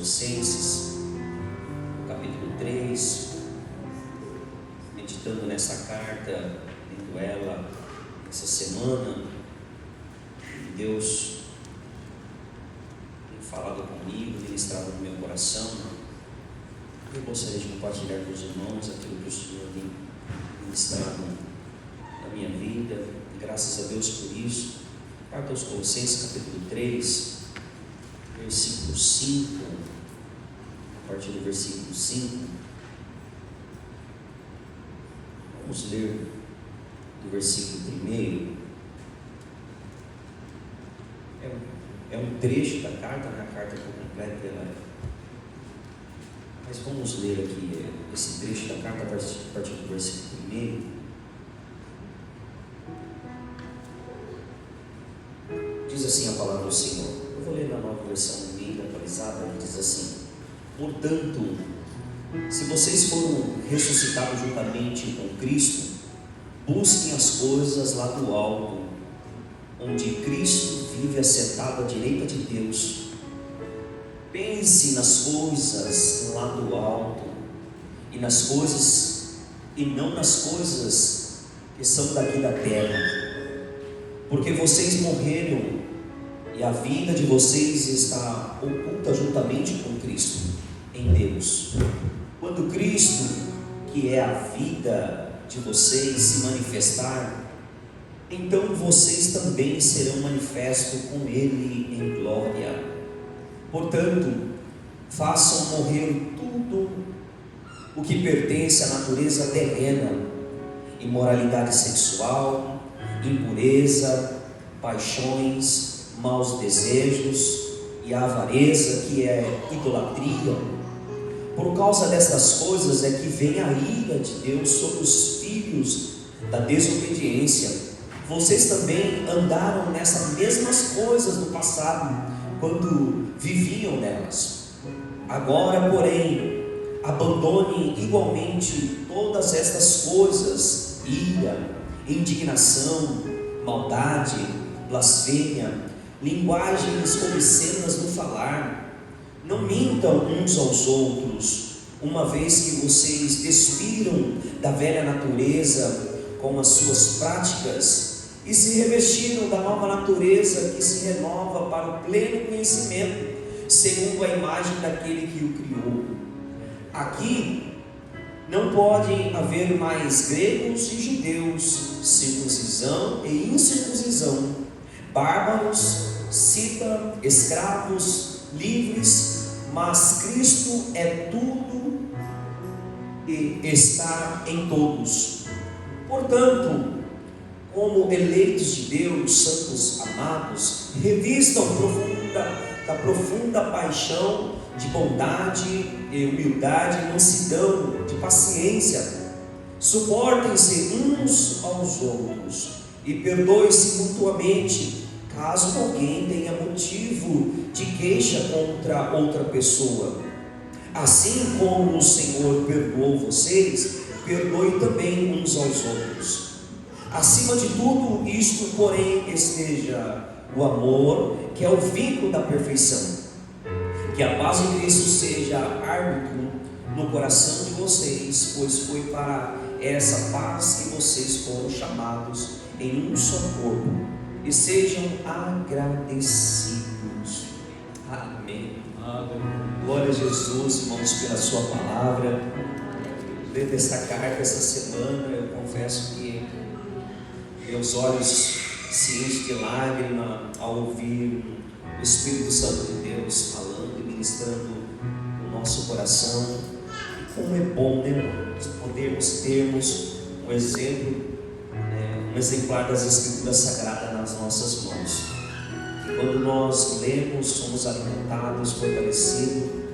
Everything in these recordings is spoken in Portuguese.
Colossenses, no capítulo 3, meditando nessa carta, lendo ela essa semana. Deus tem falado comigo, ministrado no meu coração. Eu gostaria de compartilhar com os irmãos aquilo que o Senhor tem ministrado na minha vida, e graças a Deus por isso. Carta aos Colossenses, capítulo 3, versículo 5, a partir do versículo 5, vamos ler do versículo 1. É um trecho da carta, na carta completa ela é. Mas vamos ler aqui esse trecho da carta a partir do versículo 1. Diz assim a palavra do Senhor. Eu vou ler na nova versão Almeida atualizada, que diz assim: portanto, se vocês foram ressuscitados juntamente com Cristo, busquem as coisas lá do alto, onde Cristo vive assentado à direita de Deus. Pense nas coisas lá do alto, e não nas coisas que são daqui da terra, porque vocês morreram e a vida de vocês está oculta juntamente com Cristo em Deus. Quando Cristo, que é a vida de vocês, se manifestar, então vocês também serão manifestos com Ele em glória. Portanto, façam morrer tudo o que pertence à natureza terrena: imoralidade sexual, impureza, paixões, maus desejos e a avareza, que é idolatria. Por causa destas coisas é que vem a ira de Deus sobre os filhos da desobediência. Vocês também andaram nessas mesmas coisas no passado, quando viviam nelas. Agora, porém, abandone igualmente todas estas coisas: ira, indignação, maldade, blasfêmia, linguagens obscenas no falar. Não mintam uns aos outros, uma vez que vocês despiram da velha natureza com as suas práticas e se revestiram da nova natureza, que se renova para o pleno conhecimento, segundo a imagem daquele que o criou. Aqui não podem haver mais gregos e judeus, circuncisão e incircuncisão, bárbaros, cita, escravos, livres, mas Cristo é tudo e está em todos. Portanto, como eleitos de Deus, santos amados, revistam da profunda paixão, de bondade e humildade, mansidão, de paciência. Suportem-se uns aos outros e perdoem-se mutuamente, caso alguém tenha motivo de queixa contra outra pessoa. Assim como o Senhor perdoou vocês, perdoe também uns aos outros. Acima de tudo isto, porém, esteja o amor, que é o vínculo da perfeição. Que a paz de Cristo seja árbitro no coração de vocês, pois foi para essa paz que vocês foram chamados em um só corpo, e sejam agradecidos. Amém. Glória a Jesus, irmãos, pela sua palavra. Lendo esta carta essa semana, eu confesso que meus olhos se enchem de lágrima ao ouvir o Espírito Santo de Deus falando e ministrando no nosso coração. E como é bom, né, podermos termos um exemplo, um exemplar das Escrituras Sagradas nas nossas mãos. E quando nós lemos, somos alimentados, fortalecidos.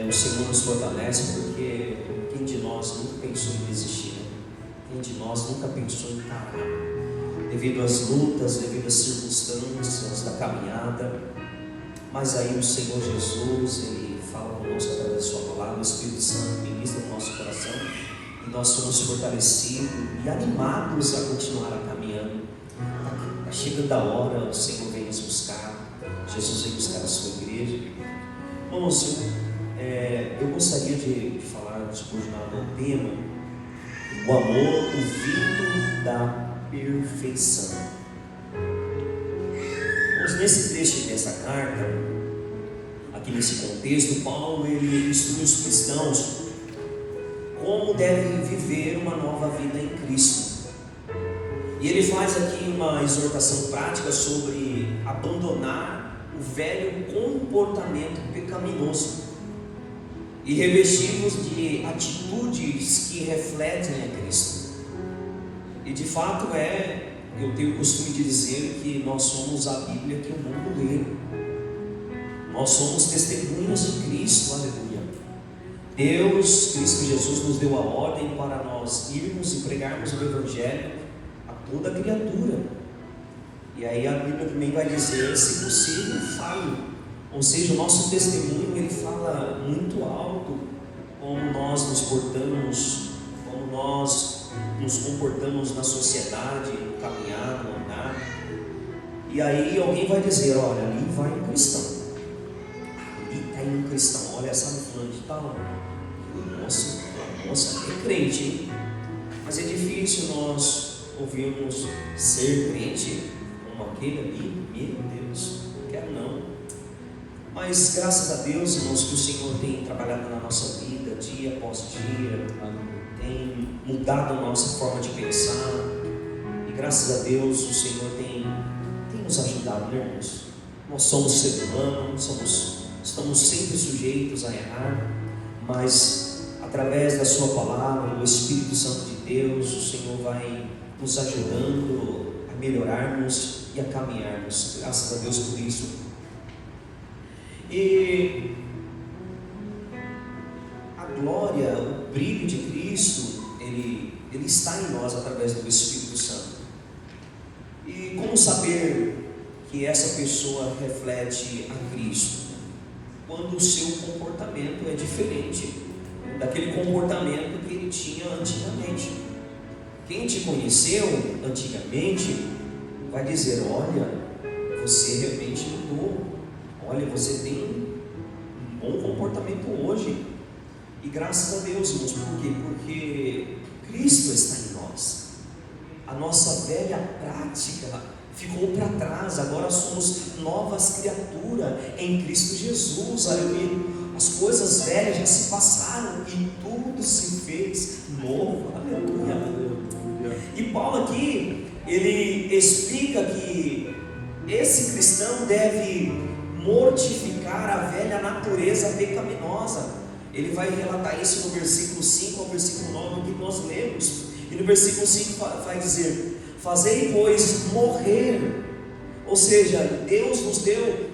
O Senhor nos fortalece, porque quem de nós nunca pensou em desistir? Quem de nós nunca pensou em parar? Devido às lutas, devido às circunstâncias da caminhada. Mas aí o Senhor Jesus, Ele fala conosco através da sua palavra. O Espírito Santo ministra no nosso coração, e nós somos fortalecidos e animados a continuar caminhando. Está chegando a hora, o Senhor vem nos buscar. Jesus vem buscar a sua igreja. Irmãos, eu gostaria de falar, subordinado ao tema, o amor, o vinho da perfeição. Mas nesse trecho dessa carta, aqui nesse contexto, Paulo ele instrui os cristãos como devem viver uma nova vida em Cristo. E ele faz aqui uma exortação prática sobre abandonar o velho comportamento pecaminoso e revestir-nos de atitudes que refletem a Cristo. E de fato eu tenho o costume de dizer que nós somos a Bíblia que o mundo lê. Nós somos testemunhas de Cristo, aleluia. Deus, Cristo Jesus, nos deu a ordem para nós irmos e pregarmos o Evangelho a toda criatura. E aí a Bíblia também vai dizer, se possível, fale. Ou seja, o nosso testemunho, ele fala muito alto como nós nos portamos, como nós nos comportamos na sociedade, no caminhar, no andar. E aí alguém vai dizer, olha, ali vai um cristão, ali está indo um cristão, olha, sabe fulano de tal? Nossa, é crente, hein? Mas é difícil nós ouvirmos ser crente como aquele ali, meu Deus, não quero não. Mas graças a Deus, irmãos, que o Senhor tem trabalhado na nossa vida, dia após dia, tem mudado a nossa forma de pensar, e graças a Deus o Senhor tem nos ajudado, né, irmãos? Nós somos seres humanos, estamos sempre sujeitos a errar, mas através da sua palavra, do Espírito Santo de Deus, o Senhor vai nos ajudando a melhorarmos e a caminharmos, graças a Deus por isso. E a glória, o brilho de Cristo, ele está em nós através do Espírito Santo. E como saber que essa pessoa reflete a Cristo? Quando o seu comportamento é diferente daquele comportamento que ele tinha antigamente. Quem te conheceu antigamente vai dizer, olha, você realmente mudou, olha, você tem um bom comportamento hoje. E graças a Deus, irmãos, por quê? Porque Cristo está em nós. A nossa velha prática ficou para trás, agora somos novas criaturas em Cristo Jesus, aleluia. As coisas velhas já se passaram e tudo se fez novo, aleluia. E Paulo aqui, ele explica que esse cristão deve mortificar a velha natureza pecaminosa. Ele vai relatar isso no versículo 5 ao versículo 9 que nós lemos. E no versículo 5 vai dizer, fazei pois morrer. Ou seja, Deus nos deu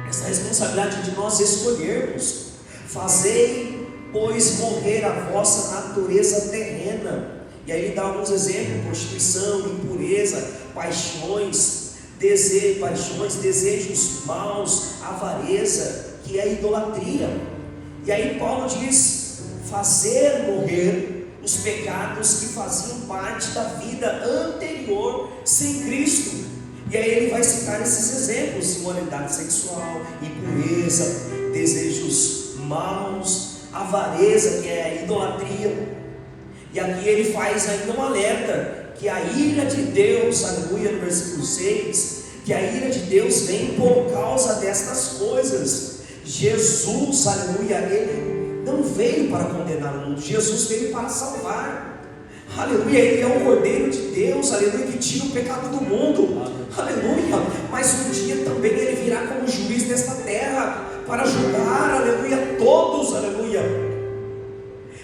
essa responsabilidade de nós escolhermos. Fazei pois morrer a vossa natureza terrena. E aí ele dá alguns exemplos: prostituição, impureza, paixões, desejos maus, avareza, que é a idolatria. E aí Paulo diz, fazer morrer os pecados que faziam parte da vida anterior sem Cristo. E aí ele vai citar esses exemplos: imoralidade sexual, impureza, desejos maus, avareza, que é a idolatria. E aqui ele faz ainda um alerta, que a ira de Deus, aleluia, no versículo 6, que a ira de Deus vem por causa destas coisas. Jesus, aleluia, ele não veio para condenar o mundo, Jesus veio para salvar, aleluia. Ele é o Cordeiro de Deus, aleluia, que tira o pecado do mundo, aleluia. Mas um dia também ele virá como juiz desta terra, para julgar, aleluia, todos, aleluia.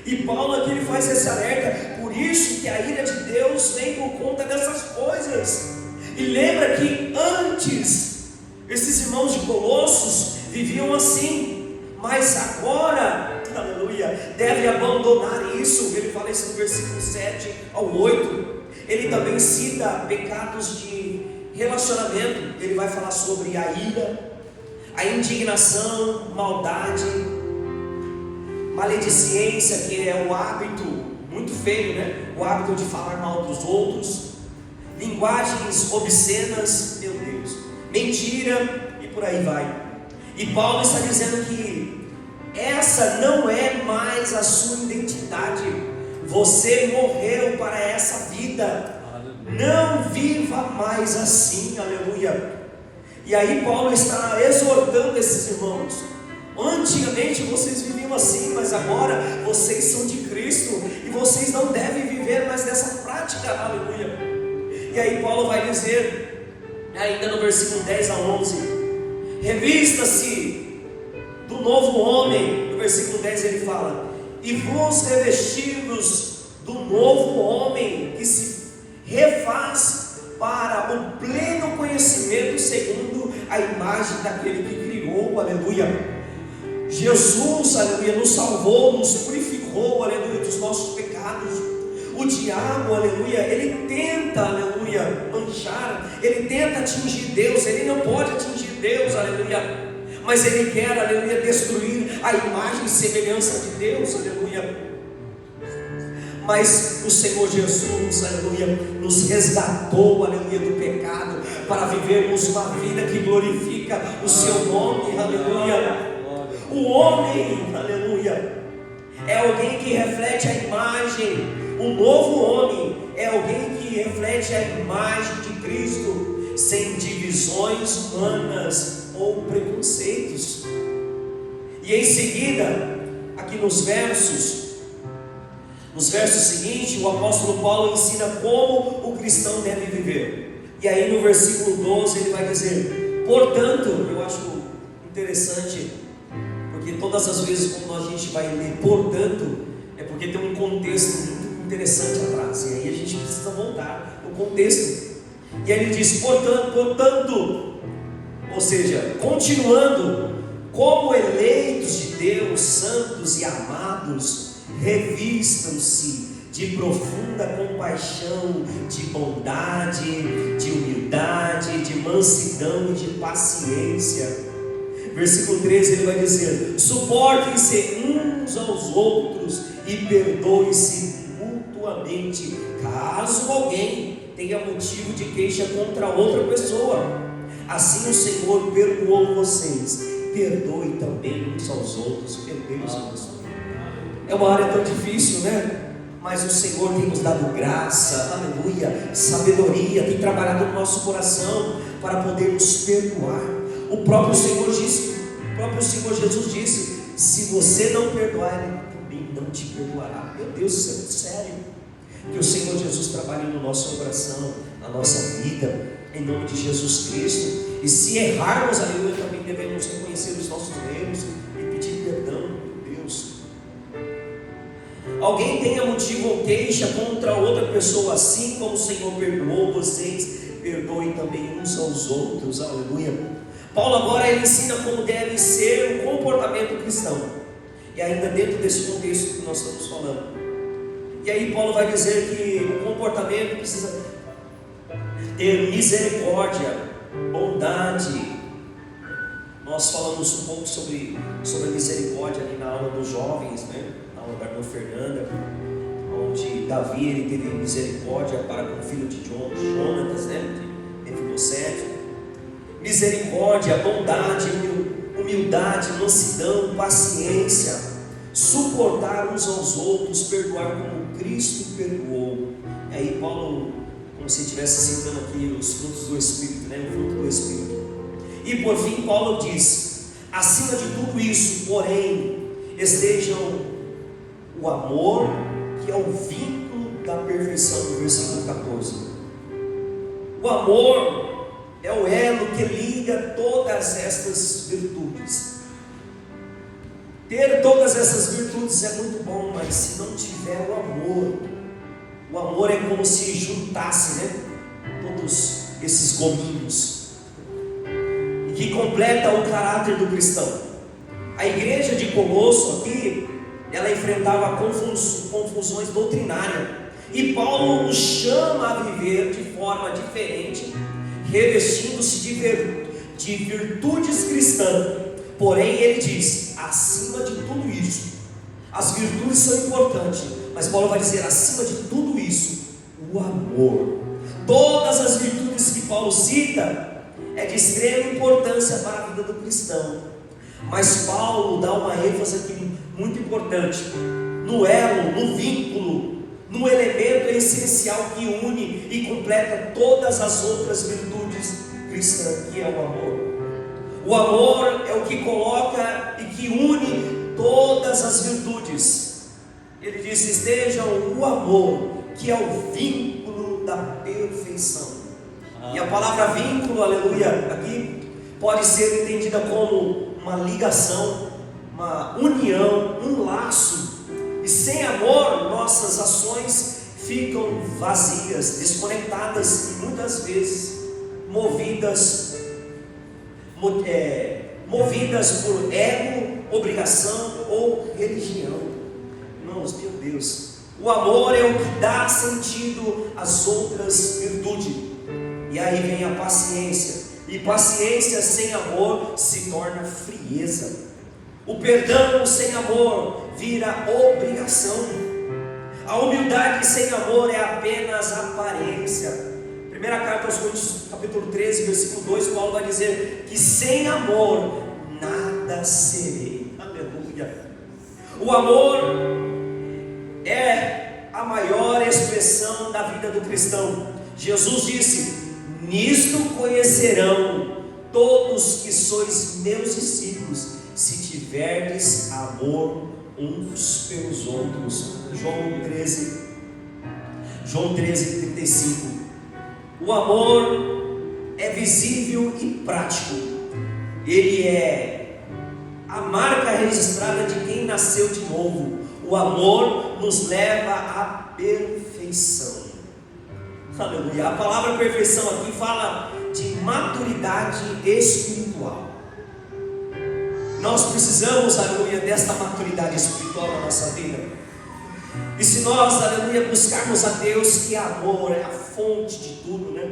E Paulo aqui ele faz esse alerta, por isso que a ira de Deus vem por conta dessas coisas. E lembra que antes, esses irmãos de Colossos viviam assim, mas agora, aleluia, deve abandonar isso. Ele fala isso no versículo 7 ao 8. Ele também cita pecados de relacionamento. Ele vai falar sobre a ira, a indignação, maldade, maledicência, que é o hábito, muito feio, né? O hábito de falar mal dos outros, linguagens obscenas, meu Deus, mentira, e por aí vai. E Paulo está dizendo que essa não é mais a sua identidade. Você morreu para essa vida. Não viva mais assim, aleluia. E aí Paulo está exortando esses irmãos. Antigamente vocês viviam assim, mas agora vocês são de Cristo e vocês não devem viver mais dessa prática, aleluia. E aí Paulo vai dizer, ainda no versículo 10 a 11: revista-se do novo homem. No versículo 10 ele fala: e vos revestidos do novo homem, que se refaz para o pleno conhecimento segundo a imagem daquele que criou, aleluia. Jesus, aleluia, nos salvou, nos purificou, aleluia, dos nossos pecados. O diabo, aleluia, ele tenta, aleluia, manchar, ele tenta atingir Deus, ele não pode atingir Deus, aleluia, mas ele quer, aleluia, destruir a imagem e semelhança de Deus, aleluia. Mas o Senhor Jesus, aleluia, nos resgatou, aleluia, do pecado, para vivermos uma vida que glorifica o seu nome, aleluia. O homem, aleluia, é alguém que reflete a imagem. O novo homem é alguém que reflete a imagem de Cristo, sem divisões humanas ou preconceitos. E em seguida, aqui nos versos seguintes, o apóstolo Paulo ensina como o cristão deve viver. E aí no versículo 12 ele vai dizer: portanto, eu acho interessante, porque todas as vezes quando a gente vai ler portanto, é porque tem um contexto muito interessante atrás, e aí a gente precisa voltar no contexto. E aí ele diz: portanto, ou seja, continuando, como eleitos de Deus, santos e amados, revistam-se de profunda compaixão, de bondade, de humildade, de mansidão e de paciência. Versículo 13 ele vai dizer: suportem-se uns aos outros e perdoem-se mutuamente, caso alguém tenha motivo de queixa contra outra pessoa. Assim o Senhor perdoou vocês, perdoe também uns aos outros. Perdoe-os, irmãos. É uma área tão difícil, né? Mas o Senhor tem nos dado graça, aleluia, sabedoria, tem trabalhado no nosso coração para podermos perdoar. O próprio Senhor Jesus disse: se você não perdoar, Ele também não te perdoará. Meu Deus, isso é muito sério. Que o Senhor Jesus trabalhe no nosso coração, na nossa vida, em nome de Jesus Cristo. E se errarmos, aleluia, também devemos reconhecer os nossos erros e pedir perdão, meu Deus. Alguém tenha motivo ou queixa contra outra pessoa, assim como o Senhor perdoou vocês, perdoem também uns aos outros, aleluia. Paulo agora ele ensina como deve ser o comportamento cristão, e ainda dentro desse contexto que nós estamos falando. E aí Paulo vai dizer que o comportamento precisa ter misericórdia, bondade. Nós falamos um pouco sobre a misericórdia ali na aula dos jovens, né? Na aula da irmã Fernanda, onde Davi ele teve misericórdia para com o filho de Jonatas, né? De Mefibosete. Misericórdia, bondade, humildade, mansidão, paciência, suportar uns aos outros, perdoar como Cristo perdoou. E aí Paulo, como se estivesse citando aqui os frutos do Espírito, né? O fruto do Espírito. E por fim Paulo diz: acima de tudo isso, porém, estejam o amor, que é o vínculo da perfeição, do versículo 14. O amor é o elo que liga todas estas virtudes. Ter todas essas virtudes é muito bom, mas se não tiver o amor é como se juntasse, né, todos esses gominhos, e que completa o caráter do cristão. A igreja de Colosso aqui, ela enfrentava confusões doutrinárias, e Paulo nos chama a viver de forma diferente, revestindo-se de virtudes cristãs. Porém ele diz: acima de tudo isso, as virtudes são importantes, mas Paulo vai dizer: acima de tudo isso, o amor. Todas as virtudes que Paulo cita é de extrema importância para a vida do cristão. Mas Paulo dá uma ênfase aqui muito importante no elo, no vínculo, no elemento essencial que une e completa todas as outras virtudes cristãs, que é o amor. O amor é o que coloca e que une todas as virtudes. Ele diz: estejam o amor, que é o vínculo da perfeição. E a palavra vínculo, aleluia, aqui pode ser entendida como uma ligação, uma união, um laço. E sem amor, nossas ações ficam vazias, desconectadas e muitas vezes movidas por ego, obrigação ou religião. Irmãos, meu Deus, o amor é o que dá sentido às outras virtudes. E aí vem a paciência, e paciência sem amor se torna frieza. O perdão sem amor vira obrigação. A humildade sem amor é apenas aparência. Primeira carta aos Coríntios, capítulo 13, versículo 2, Paulo vai dizer que sem amor nada serei. Aleluia. O amor é a maior expressão da vida do cristão. Jesus disse: nisto conhecerão todos que sois meus discípulos, se tiverdes amor uns pelos outros. João 13, 35. O amor é visível e prático. Ele é a marca registrada de quem nasceu de novo. O amor nos leva à perfeição. Aleluia. A palavra perfeição aqui fala de maturidade espiritual. Nós precisamos, aleluia, desta maturidade espiritual na nossa vida. E se nós, aleluia, buscarmos a Deus, que é amor, é a fonte de tudo, né?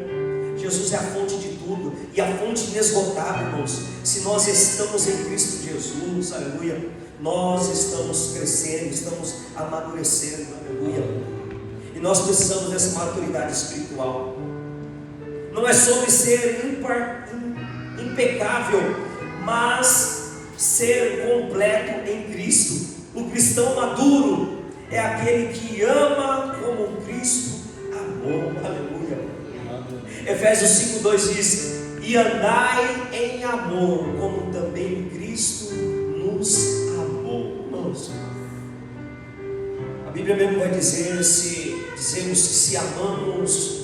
Jesus é a fonte de tudo e a fonte inesgotável, irmãos. Se nós estamos em Cristo Jesus, aleluia, nós estamos crescendo, estamos amadurecendo, aleluia. E nós precisamos dessa maturidade espiritual. Não é sobre ser impecável, mas ser completo em Cristo. O cristão maduro é aquele que ama como Cristo amou. Aleluia. Efésios 5:2 diz: e andai em amor, como também Cristo nos amou. Irmãos, a Bíblia mesmo vai dizer, se dizemos que se amamos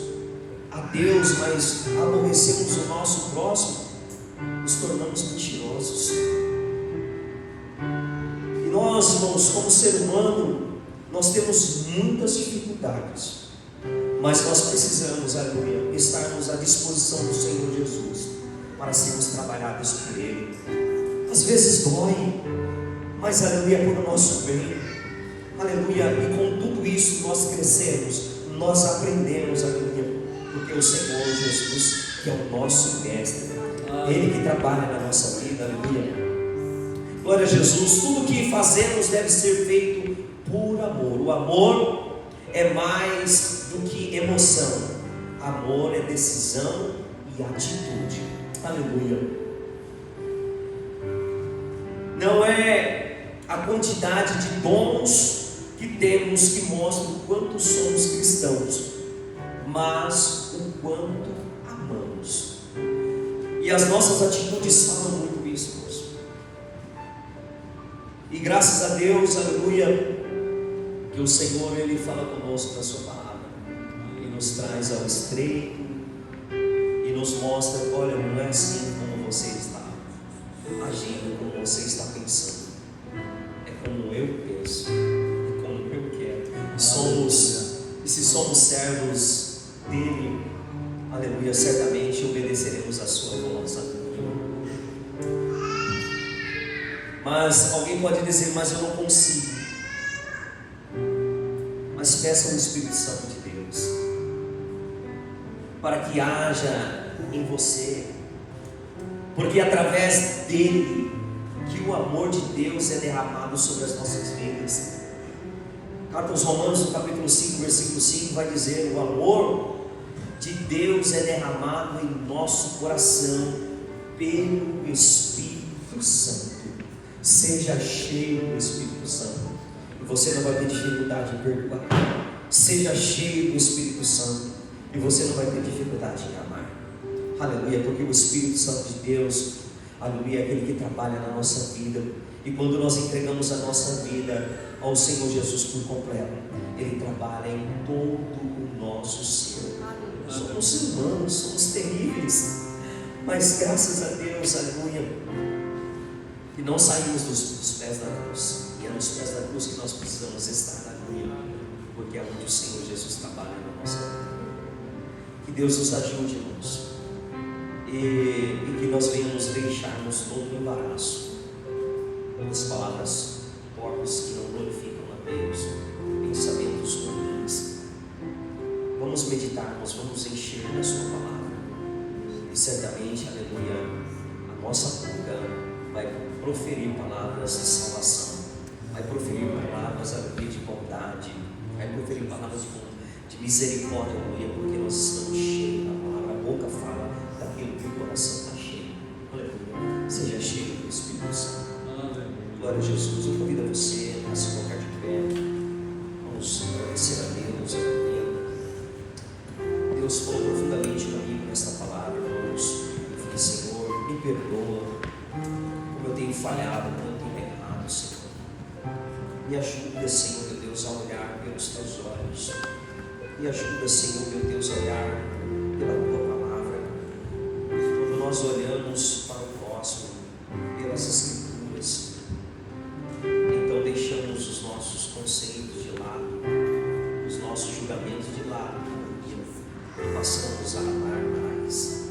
a Deus, mas aborrecemos o nosso próximo, nos tornamos mentirosos. E nós, irmãos, como ser humano, nós temos muitas dificuldades, mas nós precisamos, aleluia, estarmos à disposição do Senhor Jesus para sermos trabalhados por Ele. Às vezes dói, mas aleluia, por o nosso bem, aleluia, e com tudo isso nós crescemos, nós aprendemos, aleluia, porque o Senhor Jesus, que é o nosso mestre, Ele que trabalha na nossa vida, aleluia. Glória a Jesus. Tudo que fazemos deve ser feito por amor. O amor é mais do que emoção. Amor é decisão e atitude. Aleluia. Não é a quantidade de dons que temos que mostra o quanto somos cristãos, mas o quanto amamos. E as nossas atitudes falam muito isso, irmãos. E graças a Deus, aleluia, que o Senhor, Ele fala conosco na sua palavra, e nos traz ao estreito, e nos mostra: olha, não é assim como você está agindo, como você está pensando, é como eu penso, é como eu quero. E se somos servos dele, aleluia, certamente obedeceremos a sua voz. Mas alguém pode dizer: mas eu não consigo. Mas peça o Espírito Santo de Deus para que haja em você, porque através dele que o amor de Deus é derramado sobre as nossas vidas. Carta aos Romanos, no capítulo 5, versículo 5, vai dizer: o amor de Deus é derramado em nosso coração pelo Espírito Santo. Seja cheio do Espírito Santo. E você não vai ter dificuldade em perdoar. Seja cheio do Espírito Santo. E você não vai ter dificuldade em amar. Aleluia, porque o Espírito Santo de Deus, aleluia, é aquele que trabalha na nossa vida. E quando nós entregamos a nossa vida ao Senhor Jesus por completo, Ele trabalha em todo o nosso ser. Somos humanos, somos terríveis, mas graças a Deus, aleluia, que não saímos dos pés da cruz. E é nos pés da cruz que nós precisamos estar, aleluia, porque é onde o Senhor Jesus trabalha na nossa vida. Que Deus nos ajude, irmãos, e que nós venhamos deixarmos todo o embaraço das palavras torpes que não glorificam a Deus, pensamentos ruins. Vamos meditarmos, vamos encher da Sua palavra, e certamente, aleluia, a nossa boca vai proferir palavras de salvação, vai proferir palavras, aleluia, de bondade, vai proferir palavras de misericórdia, aleluia, porque nós estamos cheios da palavra. A boca fala daquilo que o coração está cheio. Aleluia. Seja cheio do Espírito Santo. Glória a Jesus. Eu convido a você a se colocar de pé. Vamos agradecer a Deus. Aleluia. Deus falou profundamente comigo nesta palavra, irmãos. Eu falei, Senhor, me perdoa como eu tenho falhado, como eu tenho errado, Senhor. Me ajuda, Senhor, meu Deus, a olhar pelos Teus olhos. Me ajuda, Senhor, meu Deus, a olhar pela Tua palavra. Quando nós olhamos para o próximo, pelas Escrituras, então deixamos os nossos conceitos de lado, os nossos julgamentos de lado, e passamos a amar mais,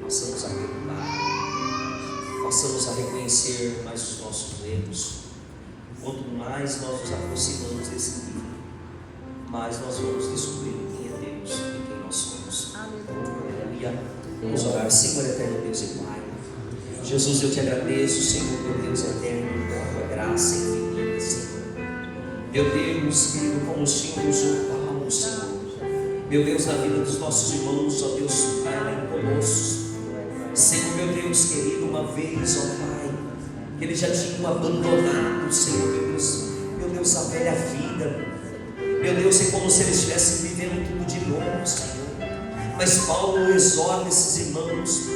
passamos a perdoar, passamos a reconhecer mais os nossos erros. Quanto mais nós nos aproximamos desse nível, mais nós vamos descobrir quem é Deus e quem nós somos. Aleluia. Vamos orar. Senhor eterno, Deus e Pai, Jesus, eu te agradeço, Senhor, meu Deus eterno, por tua graça infinita, Senhor. Meu Deus, querido, como o Senhor usou Paulo, Senhor, meu Deus, na vida dos nossos irmãos, ó Deus, Pai, em Colossos, Senhor, meu Deus querido, uma vez, ó Pai, que eles já tinham abandonado, Senhor, meu Deus, a velha vida. Meu Deus, é como se eles estivessem vivendo tudo de novo, Senhor. Mas Paulo exorta esses irmãos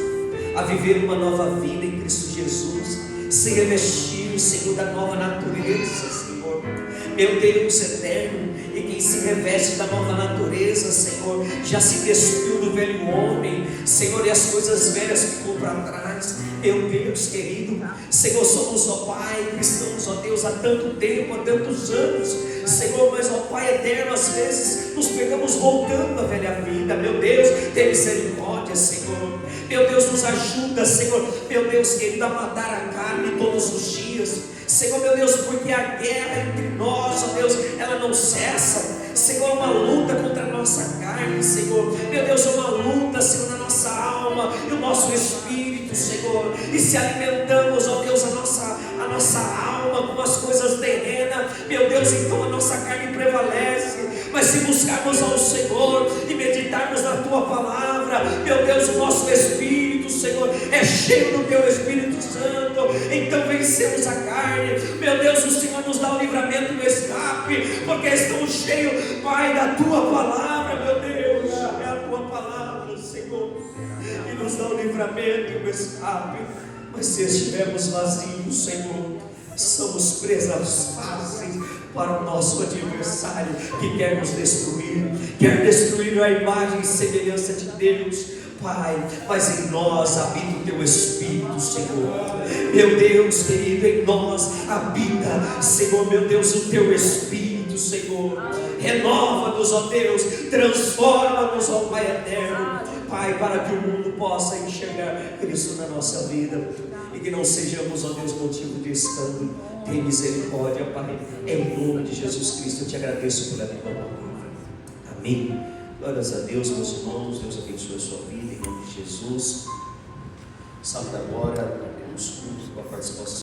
a viver uma nova vida em Cristo Jesus, se revestir, Senhor, da nova natureza, Senhor. Meu Deus eterno, e quem se reveste da nova natureza, Senhor, já se despiu do velho homem, Senhor, e as coisas velhas ficou para trás. Meu Deus querido, Senhor, somos, ó Pai, cristãos, ó Deus, há tanto tempo, há tantos anos, Senhor, mas, ó Pai eterno, às vezes nos pegamos voltando à velha vida. Meu Deus, tem misericórdia, Senhor. Meu Deus, nos ajuda, Senhor, meu Deus querido, a matar a carne todos os dias, Senhor, meu Deus, porque a guerra entre nós, ó Deus, ela não cessa, Senhor, uma luta contra a nossa carne, Senhor, meu Deus, uma luta, Senhor, na nossa alma e o nosso espírito, Senhor, e se alimentamos, ó Deus, a nossa alma com as coisas terrenas, meu Deus, então a nossa carne prevalece. Mas se buscarmos ao Senhor e meditarmos na Tua palavra, meu Deus, o nosso espírito, Senhor, é cheio do Teu Espírito Santo, então vencemos a carne. Meu Deus, o Senhor nos dá o livramento do escape, porque estamos cheios, Pai, da Tua palavra. Meu Deus, é a Tua palavra, Senhor, que nos dá o livramento e o escape. Mas se estivermos vazios, Senhor, somos presas fáceis para o nosso adversário, que quer nos destruir, quer destruir a imagem e semelhança de Deus, Pai. Mas em nós habita o Teu Espírito, Senhor. Meu Deus querido, em nós habita, Senhor, meu Deus, o Teu Espírito, Senhor. Renova-nos, ó Deus, transforma-nos, ó Pai eterno, Pai, para que o mundo possa enxergar Cristo na nossa vida, e que não sejamos, ó Deus, motivo de escândalo. Tem misericórdia, Pai, em nome de Jesus Cristo. Eu te agradeço pela Tua palavra. Amém. Glórias a Deus, meus irmãos. Deus abençoe a sua vida, em nome de Jesus. Sábado agora, temos culto com a participação